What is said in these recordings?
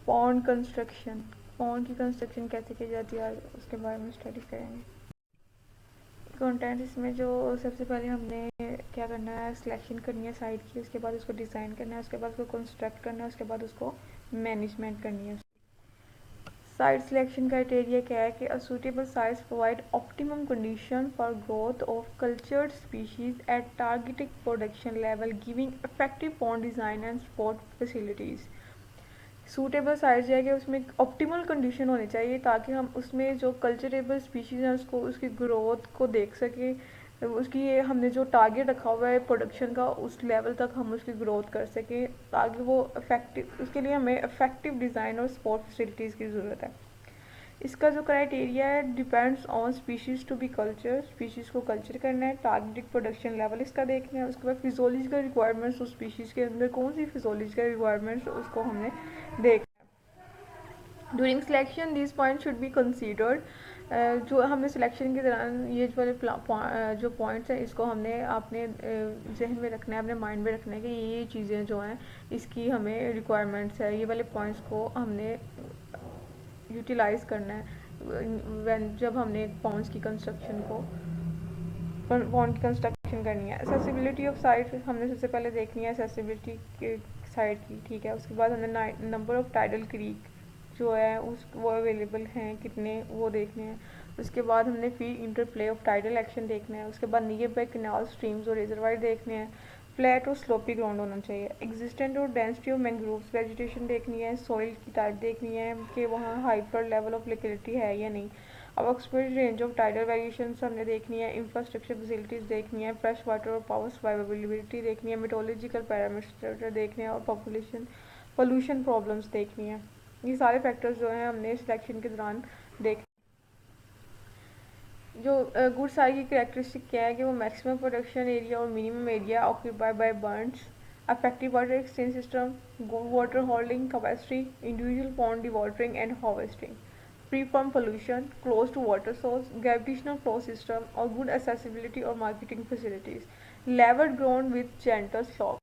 Pond की construction कैसे की जाती है उसके बारे में स्टडी करेंगे। कंटेंट इसमें जो सबसे पहले हमने क्या करना है, सिलेक्शन करनी है साइट की, उसके बाद उसको डिज़ाइन करना है, उसके बाद उसको कंस्ट्रक्ट करना है, उसके बाद उसको मैनेजमेंट करनी है। साइट सिलेक्शन क्राइटेरिया क्या है कि a suitable sites provide optimum condition for growth of cultured species eight targeted production level giving effective pond design and support facilities. Suitable size है कि उसमें ऑप्टिमल कंडीशन होनी चाहिए ताकि हम उसमें जो कल्चरेबल स्पीशीज़ हैं उसको उसकी ग्रोथ को देख सकें, उसकी ये हमने जो टारगेट रखा हुआ है प्रोडक्शन का उस लेवल तक हम उसकी ग्रोथ कर सकें ताकि वो इफेक्टिव, उसके लिए हमें इफेक्टिव डिज़ाइन और सपोर्ट फैसिलिटीज़ की ज़रूरत है। इसका जो क्राइटेरिया है depends on species to be culture, species को कल्चर करना है, टारगेटेड प्रोडक्शन लेवल इसका देखना है, उसके बाद फिजोलॉजिकल रिक्वायरमेंट्स उस स्पीशीज़ के अंदर कौन सी फिजोलॉजिकल रिक्वायरमेंट्स उसको हमने देखना है। During selection this point should be considered. जो हमने सिलेक्शन के दौरान ये जो वाले जो पॉइंट्स हैं इसको हमने अपने जहन में रखना है, अपने माइंड में रखना है कि ये चीज़ें जो हैं इसकी हमें रिक्वायरमेंट्स है, ये वाले पॉइंट्स को हमने यूटिलाइज़ करना है जब हमने पॉन्ड्स की कंस्ट्रक्शन करनी है। एक्सेसिबिलिटी ऑफ साइट हमने सबसे पहले देखनी है एक्सेसिबिलिटी के साइट की, ठीक है। उसके बाद हमने नंबर ऑफ टाइडल क्रीक जो है उस वो अवेलेबल हैं कितने वो देखने हैं। उसके बाद हमने feed interplay of tidal action देखना है। उसके बाद नियर बाय कैनाल स्ट्रीम्स और रिजर्वायर देखने हैं। फ्लैट और स्लोपी ग्राउंड होना चाहिए। एग्जिस्टेंट और डेंसिटी ऑफ मैंग्रोव्स वेजिटेशन देखनी है। सॉइल की टाइप देखनी है कि वहाँ हाइपर लेवल ऑफ लिक्विडिटी है या नहीं। अब expose range of tidal variations हमने देखनी है। इंफ्रास्ट्रक्चर फैसिलिटीज़ देखनी है। फ्रेश वाटर और पावर सप्लाई अवेलेबिलिटी देखनी है। मेटोलॉजिकल पैरामीटर देखने हैं और पोल्यूशन प्रॉब्लम्स देखनी है। ये सारे फैक्टर्स जो हैं हमने सिलेक्शन के दौरान देख। जो गुड साइट की कैरेक्टरिस्टिक क्या है कि वो मैक्सिमम प्रोडक्शन एरिया और minimum area occupy bye birds, effective water exchange system, good water holding capacity, individual pond dewatering and harvesting, free from pollution, close to water source, gravitational flow system और good accessibility और marketing facilities, level ground with gentle slope।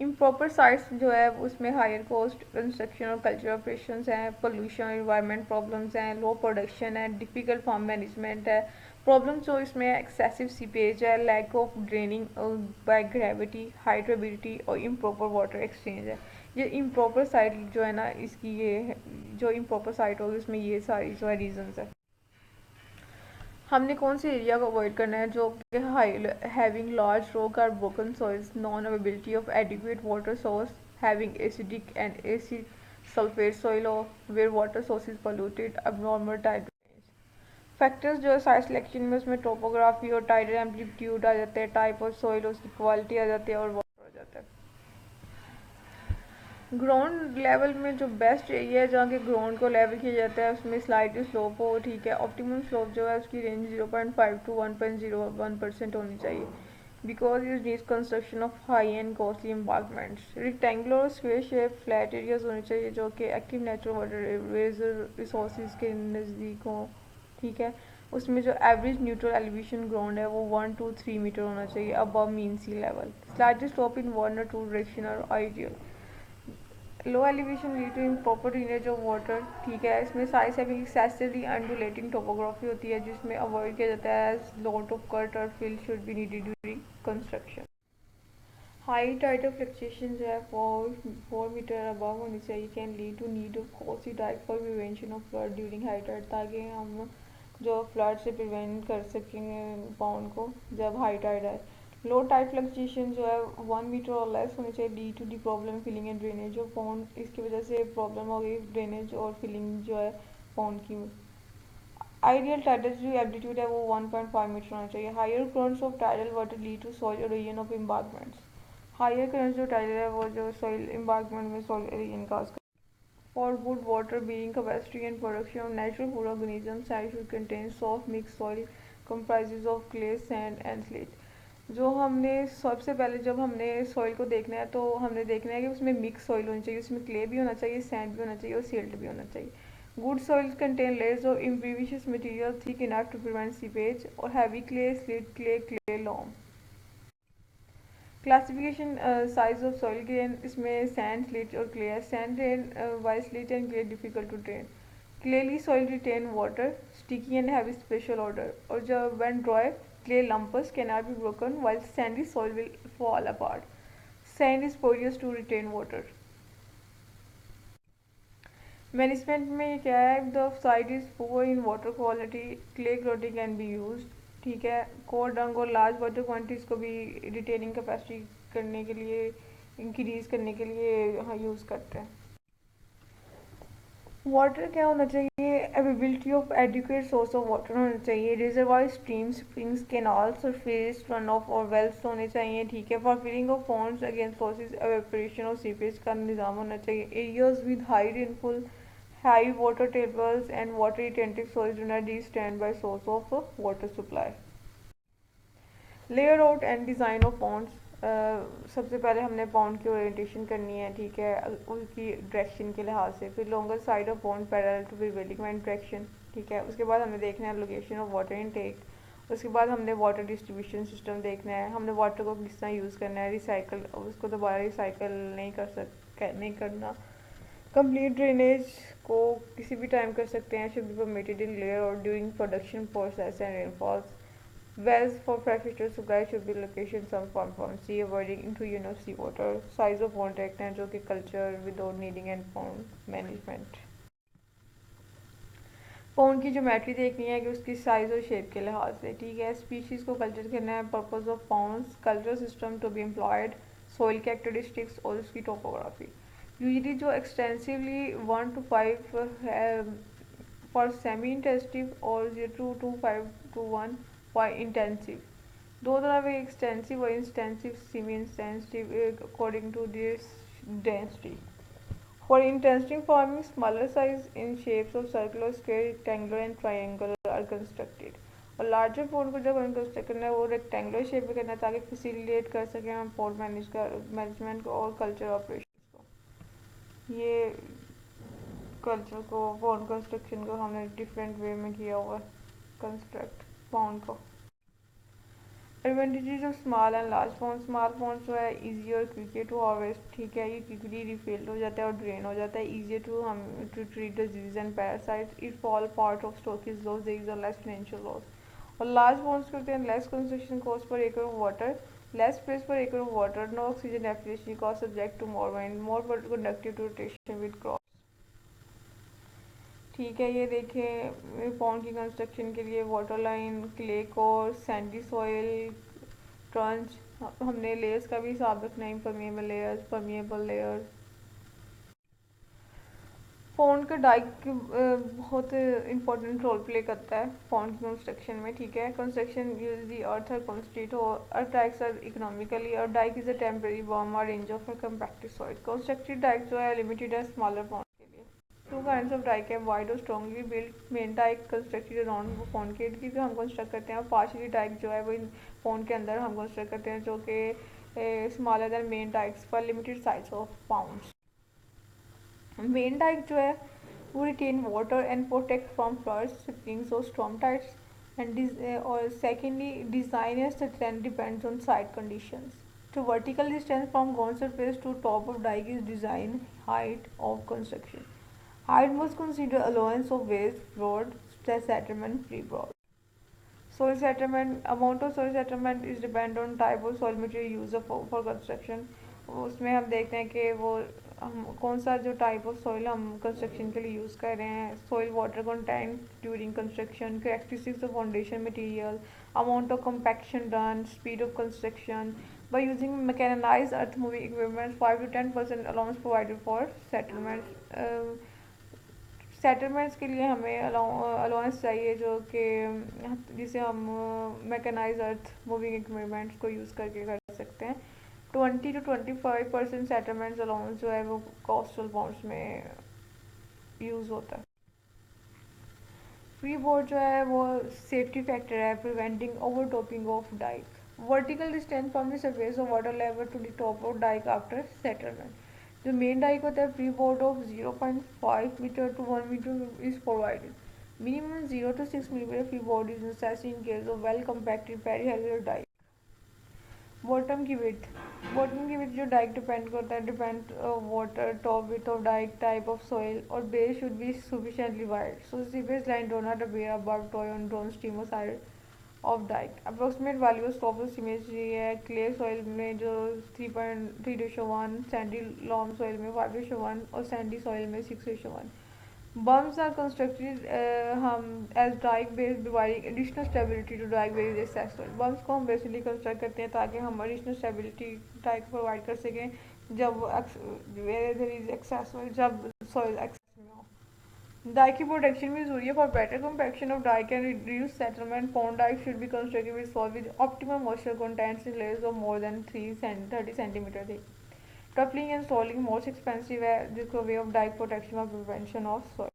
Improper sites जो है उसमें higher cost construction और culture operations हैं, pollution environment problems हैं, low production है, difficult farm management है। प्रॉब्लम्स जो इसमें एक्सेसिव सीपेज है, lack of draining by gravity, high turbidity और इम्प्रॉपर वाटर एक्सचेंज है। ये इम्प्रॉपर साइट जो है ना इसकी ये जो इम्प्रॉपर साइट होगी उसमें ये सारी जो है रीजंस है। हमने कौन से एरिया को अवॉइड करना है जो कि हैविंग लार्ज रॉक और broken soils, non availability of adequate water source, having acidic and acid sulphate soil और where water source is polluted, abnormal tide factors जो है साइट सिलेक्शन में उसमें टोपोग्राफी और टाइडल एम्पलीट्यूड आ जाते हैं, टाइप ऑफ सॉइल उसकी क्वालिटी आ जाती है और वाटर आ जाता है। ग्राउंड लेवल में जो बेस्ट एरिया है जहाँ के ग्राउंड को लेवल किया जाता है उसमें स्लाइडली स्लोप हो, ठीक है। ऑप्टिमम स्लोप जो है उसकी रेंज 0.5 टू 1.01% होनी चाहिए because is needs construction of high and costly embankments. Rectangular और स्क्वेयर शेप फ्लैट एरियाज होने चाहिए जो कि एक्टिव नेचुरल वाटर रिसोर्सेज के नज़दीक हों, ठीक है। उसमें जो एवरेज न्यूट्रल एलिवेशन ग्राउंड है वो 1 to 3 मीटर होना चाहिए above mean sea level. Slightly slope in 1 or 2 direction are ideal. Low elevation lead to improper drainage of water, ठीक है। इसमें साइज हैविंग एक्सेसिवली अंडुलेटिंग टोपोग्राफी होती है जिसमें अवॉइड किया जाता है लॉट ऑफ कट और fill should be needed during construction. High tide of fluctuation जो है 4 मीटर अबव होनी चाहिए can lead to need of costly dike for prevention of flood during high tide, ताकि हम जो फ्लड से प्रिवेंट कर सकें पाउंड को जब हाई टाइड आए। लो टाइड फ्लक्चुएशन जो है 1 मीटर और लेस होनी चाहिए due to the problem filling and drainage of pond, इसकी वजह से प्रॉब्लम हो गई ड्रेनेज और फिलिंग जो है पॉन्ड की। आइडियल टाइडल जो एल्टीट्यूड है वो 1.5 मीटर होना चाहिए। Higher currents of tidal water lead to soil erosion of embankments, higher currents जो टाइडल है वो जो सॉइल एम्बार्कमेंट में सॉइल एरोजन काज कर। For good water being capacity and production of natural food organism site should contain soft mix soil comprises of clay sand and slate. जो हमने सबसे पहले जब हमने सॉइल को देखना है तो हमने देखना है कि उसमें मिक्स सॉइल होनी चाहिए, उसमें क्ले भी होना चाहिए, सैंड भी होना चाहिए और सिल्ट भी होना चाहिए। Good soil contain layers of impervious material thick enough to prevent seepage और heavy clay, silt clay, clay loam. Classification size of soil grain, इसमें सैंड, स्लिट और क्ले है। Sand drain while silt and clay difficult to drain. Clayey soil retain water, sticky and heavy special order. और जब when dry, clay lumps cannot be broken, while sandy soil will fall apart. Sand is porous to retain water. Management में क्या है, the site is poor in water quality, clay clotting can be use. ठीक है, core डंग और large water quantities को भी retaining capacity करने के लिए, इंक्रीज करने के लिए हाँ यूज़ करते हैं। वाटर क्या होना चाहिए, availability of adequate source of water होना चाहिए। Reservoir, stream, springs, canal, surface run off और वेल्स होने चाहिए। ठीक है, for filling of ponds against sources evaporation और सीपेज का निज़ाम होना चाहिए। Areas with high rainfall, high water tables and water retentive source do not the stand by source of water supply. Layer out and design of ponds, सबसे पहले हमने pond की orientation करनी है। ठीक है, उसकी डायरेक्शन के लिहाज से। फिर longer side of pond parallel to prevailing wind direction. ठीक है, उसके बाद हमें देखना है लोकेशन ऑफ वाटर इनटेक। उसके बाद हमने वाटर डिस्ट्रीब्यूशन सिस्टम देखना है, हमने वाटर को किस तरह यूज़ करना है, रिसाइकल, उसको दोबारा रिसाइकल नहीं करना। कंप्लीट ड्रेनेज को किसी भी टाइम कर सकते हैं, should be permitted in layer और during production process and rainfalls. Wells for freshwater supply should be location some from sea, avoiding into sea water. Size of pond देखते हैं, जो कि culture without needing and pond management. Pond की geometry देखनी है कि उसकी साइज और शेप के लिहाज से। ठीक है, स्पीशीज़ को कल्चर करना है, purpose of ponds, culture system to be employed, soil characteristics और उसकी टोपोग्राफी। यूजली जो extensively 1 to 5 for semi intensive और 0 to 5 to 1 फॉर इंटेंसिव। दो तरह के एक्सटेंसिव और intensive semi intensive according to this density. For intensive farming, smaller size in shapes of circular, square, rectangular and triangle are constructed. और larger pond को जब हमें construct करना है वो रेक्टेंगुलर शेप में करना है ताकि फैसिलिटेट कर सकें हम पॉन्ड मैनेजमेंट को और कल्चर ऑपरेशन को। ये कल्चर को, पॉन्ड कंस्ट्रक्शन को हमने डिफरेंट वे में किया हुआ है कंस्ट्रक्ट पॉन्ड को। Advantages of small and large pond. Small pond जो है ईजियर क्विकर टू हार्वेस्ट। ठीक है, ये क्विकली रिफिल्ड हो जाता है और ड्रेन हो जाता है। ईजियर टू हम to treat disease and parasites, it fall part of storage loss, there is a less financial loss. और लार्ज पॉन्ड्स करते हैं less construction cost per acre of water, less space per acre of water, no oxygen application cost, subject to more wind, more conductive to rotation with crop. ठीक है, ये देखें pond की construction के लिए water line, clay core, sandy soil, trench, हमने layers का भी हिसाब रखना है, impermeable layers, permeable layers. Pond का डाइक बहुत इंपॉर्टेंट रोल प्ले करता है पॉन्ड की कंस्ट्रक्शन में। ठीक है, कंस्ट्रक्शन यूज दी अर्थ और कंस्ट्रीट हो, अर्थ डाइक्स आर इकोनॉमिकली और dike is a temporary berm और range of compacted soil. Constructed dike जो है लिमिटेड है स्मॉलर पॉन्ड के लिए। टू काइंड्स ऑफ डाइक है, वाइड और strongly built main dike constructed around pond के इर्द गिर्द हम कंस्ट्रक्ट करते हैं, और पार्शली डाइक जो है वो पॉन्ड के अंदर हम कंस्ट्रक्ट करते हैं, जो कि स्मॉलर दैन मेन डाइक्स पर limited size of ponds. Main dike जो है वो retain water and protect from floods, springs और स्टॉर्म टाइड्स एंड और secondly design and strength depends on site conditions. तो vertical distance from ground surface to top of dike is design height of construction. Height must consider allowance of waste, road, settlement, free board. Soil settlement, amount of soil settlement is depend on type of soil material used for construction. उसमें हम देखते हैं कि वो हम कौन सा जो टाइप ऑफ सॉइल हम कंस्ट्रक्शन के लिए यूज़ कर रहे हैं, soil water content during construction, characteristics of foundation material, amount of compaction done, speed of construction. By using mechanized earth moving equipment, 5 to 10% allowance provided for settlements. Settlements के लिए हमें allowance चाहिए जो कि जिसे हम मैकेनाइज अर्थ मूविंग इक्विपमेंट्स को use करके कर सकते हैं। 20 to 25% सेटलमेंट्स अलाउंस जो है वो कोस्टल बॉन्ड्स में यूज़ होता है। फ्री बोर्ड जो है वो सेफ्टी फैक्टर है, preventing overtopping of dike. Vertical distance from the surface of water level to the top of dike after settlement. जो मेन डाइक होता है free board of 0.5 metre to 1 metre is provided. Minimum 0 to 6 millimeter free board is necessary in case of well compacted perihellier dike. Bottom की width bottom के बीच जो dike depend करता है, depend water, top width of dike, type of soil और base should be sufficiently wide so सीवेज line do not appear above toe on downstream side of dike. Approximate value of stop image ये है, clay soil में जो 3.3:1, Sandy Lomb soil में 5:1 और Sandy soil में 6:1। Bumps are constructed as dike base providing additional stability to dike base excess soil. Bumps को हम basically construct करते हैं ताकि हम एडिशनल स्टेबिलिटी डाइक प्रोवाइड कर सकें जब देयर इज एक्सेस सोइल, जब सॉइल एक्सेस में हो। डाइक की प्रोटेक्शन भी जरूरी है for better compaction of dike and reduce settlement. Pond dike should be constructed with soil with optimum moisture contents in layers of more than 30 centimetre thick. Coupling and installing most expensive this way of dike protection or prevention of soil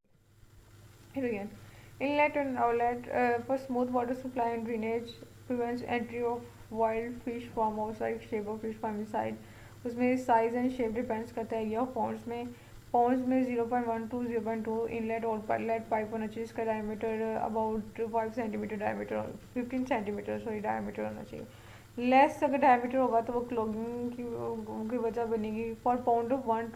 erosion. Inlet and outlet for smooth water supply and drainage prevents entry of wild fish from outside, shape of fish from inside. उसमें size and shape depends करता है ये ponds में 0.1 to 0.2 inlet और outlet pipe होना चाहिए, इसका diameter about 5 centimeter diameter 15 centimeter sorry diameter होना चाहिए। लेस अगर डायमीटर होगा तो वो क्लॉगिंग की वजह बनेगी। For pound of 1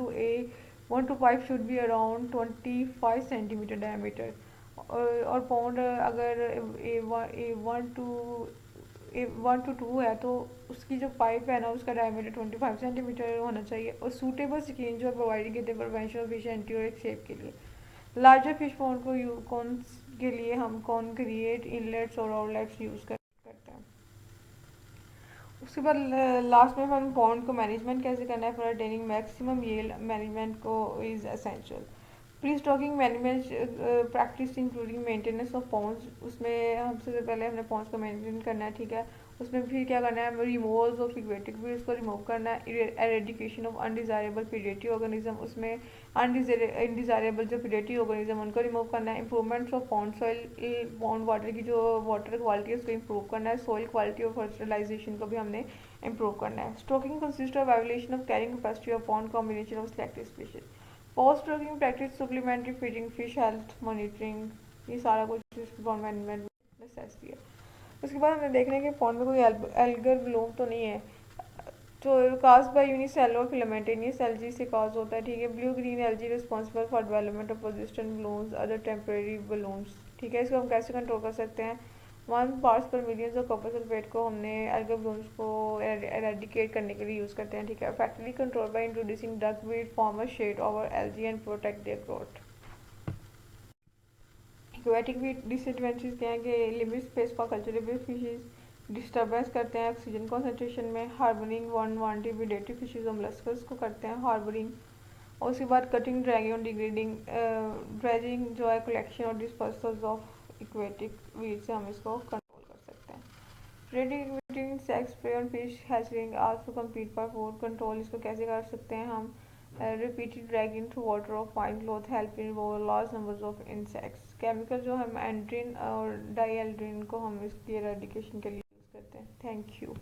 to 5 should be around 25 centimetre diameter और पाउंड अगर वन टू टू है तो उसकी जो पाइप है ना उसका डायमीटर 25 सेंटीमीटर होना चाहिए। और सूटेबल स्क्रीन जो प्रोवाइड किए थे प्रिवेंशन ऑफ फिश एंटी और एक शेप के लिए। लार्जर फिश पाउंड को कौन के लिए हम कॉन्क्रीट इनलेट्स और आउटलेट्स यूज़ करते हैं। उसके बाद लास्ट में हम पॉन्ड को मैनेजमेंट कैसे करना है for attaining maximum yield management को is essential. Pre stocking management practice including maintenance of ponds, उसमें हम सबसे पहले हमने पॉन्ड्स को मेंटेन करना है, ठीक है। उसमें फिर क्या करना है, रिमूवल्स ऑफ एक्वेटिक वीड्स को रिमूव करना है, eradication of undesirable predatory organism, उसमें अनडिजायरेबल जो प्रीडेटरी ऑर्गेनिज्म उनको रिमूव करना है। Improvements of pond soil, pond water की जो वाटर क्वालिटी है उसको इम्प्रूव करना है। सॉइल क्वालिटी और फर्टिलाइजेशन को भी हमने इम्प्रूव करना है। Stocking consist of evolution of carrying capacity of pond combination of selective species. Post stocking practice supplementary feeding, fish health monitoring, ये सारा कुछ पॉन्ड मैनेजमेंट में नेसेसरी है। उसके बाद हमें देखना है कि पॉन्ड में कोई एल्गर ब्लूम तो नहीं है जो cause by unicellular filamentous algae से काज होता है, ठीक है। Blue green algae responsible for development of persistent blooms other temporary balloons, ठीक है। इसको हम कैसे कंट्रोल कर सकते हैं, 1 पार्ट्स पर मिलियन ऑफ कॉपर सल्फेट को हमने एल्गर ब्लूम्स को एरेडिकेट करने के लिए यूज़ करते हैं, ठीक है। Effectively control by introducing duck weed form a shade over algae and protect their growth. Aquatic weed disadvantage क्या है कि limit space for culturable fishes, disturbance करते हैं ऑक्सीजन कॉन्सेंट्रेशन में, हार्बरिंग अनवांटेड प्रेडेटरी फिशेज और मोलस्कस को करते हैं हार्बरिंग। और उसके बाद कटिंग, ड्रैगिंग और डिग्रेडिंग, ड्रेजिंग जो है कलेक्शन और डिस्पर्सल ऑफ एक्वेटिक वीड से हम इसको कंट्रोल कर सकते हैं। Predating insects prey on fish hatchlings also compete for food control, इसको कैसे कर सकते हैं हम, repeated dragging through water of fine cloth help involve large numbers of insects। Chemical जो हम एंड्रीन और डाई एल्ड्रीन को हम इसकी एरेडिकेशन के लिए यूज़ करते हैं। Thank you.